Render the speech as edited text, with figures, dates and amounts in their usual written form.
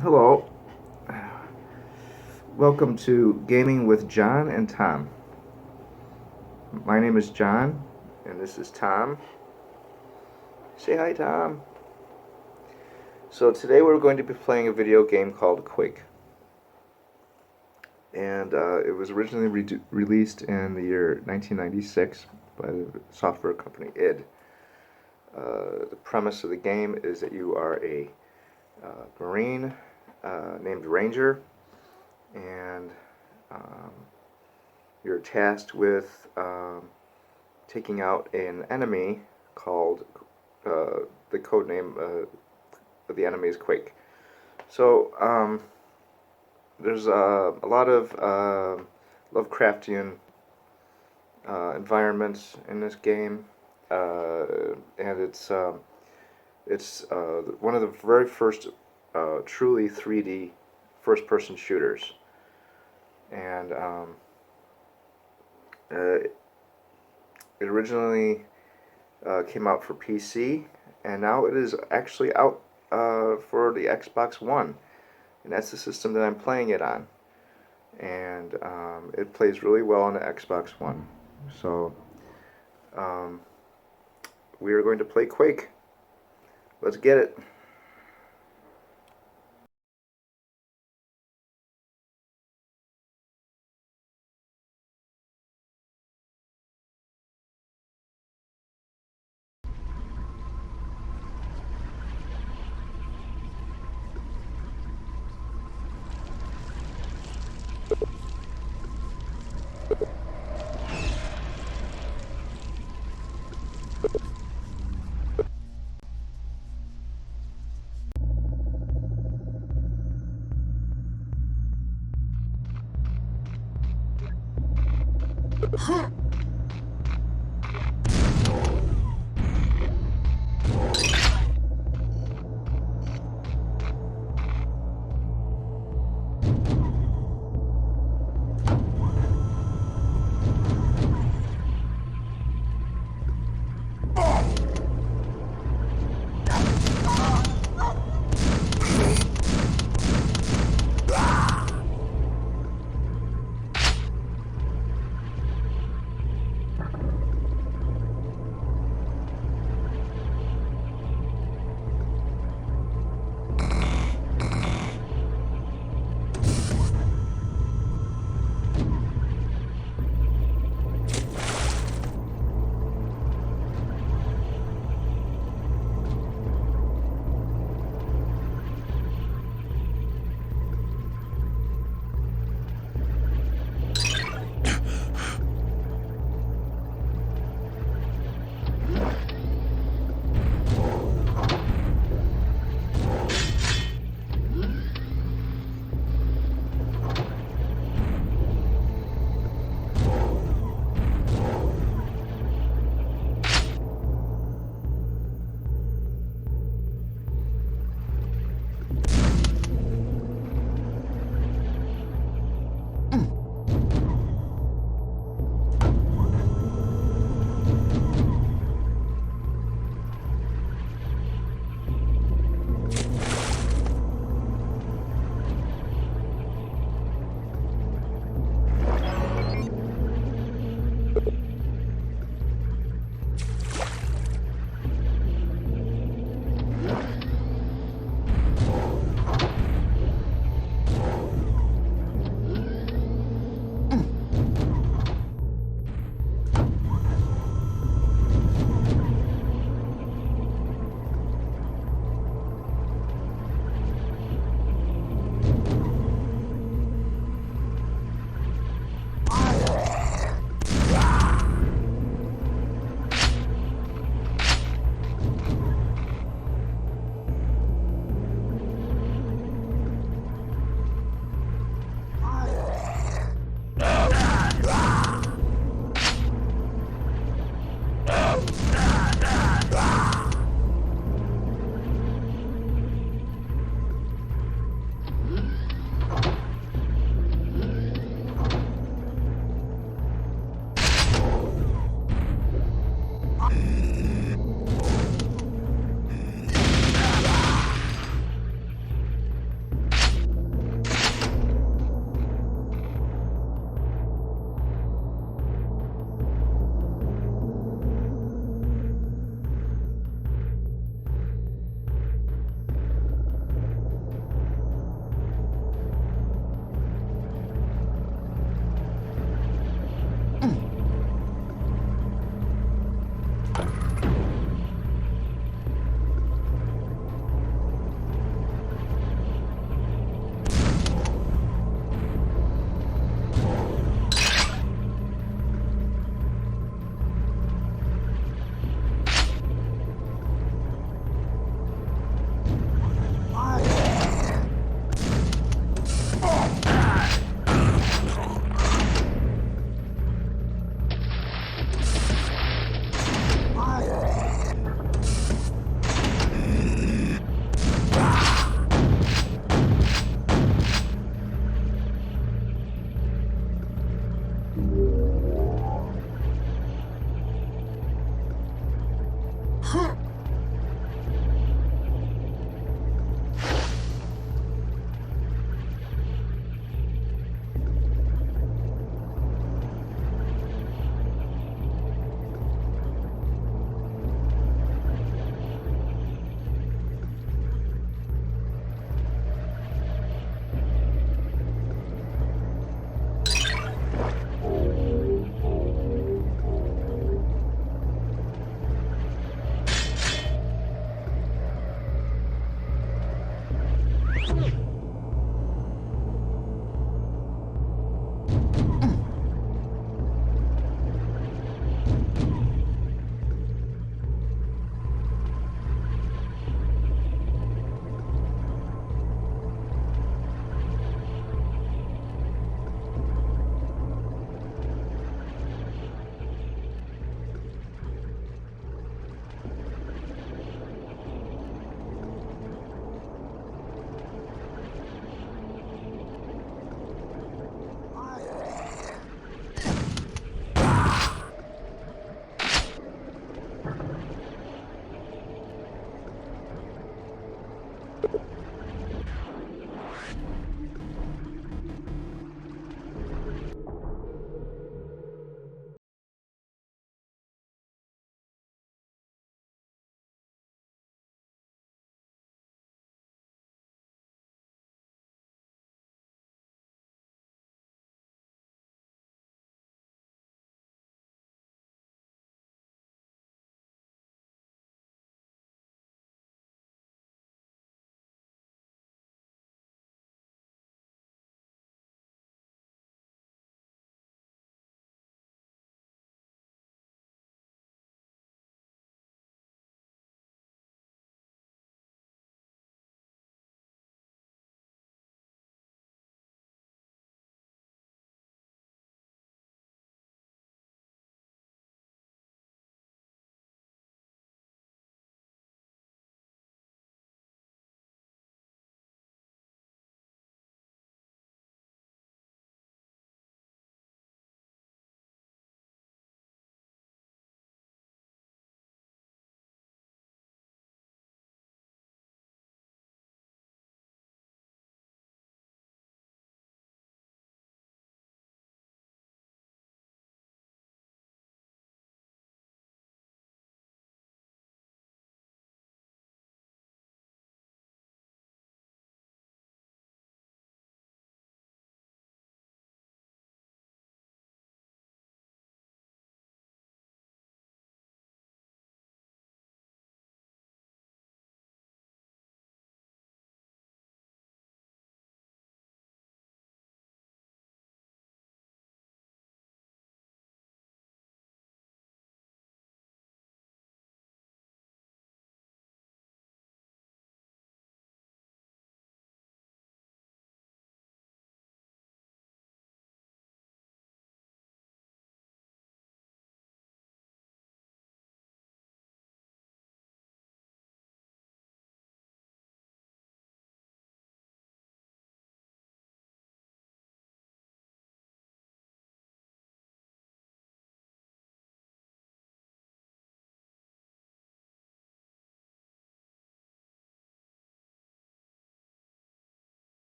Hello. Welcome to Gaming with John and Tom. My name is John, and this is Tom. Say hi, Tom. So today we're going to be playing a video game called Quake. And it was originally released in the year 1996 by the software company id. The premise of the game is that you are a Marine named Ranger, and you're tasked with taking out an enemy called, the code name of the enemy is Quake. So there's a lot of Lovecraftian environments in this game, and it's one of the very first truly 3D first-person shooters, and it originally came out for PC, and now it is actually out for the Xbox One, and that's the system that I'm playing it on. And it plays really well on the Xbox One. So we are going to play Quake. Let's get it. you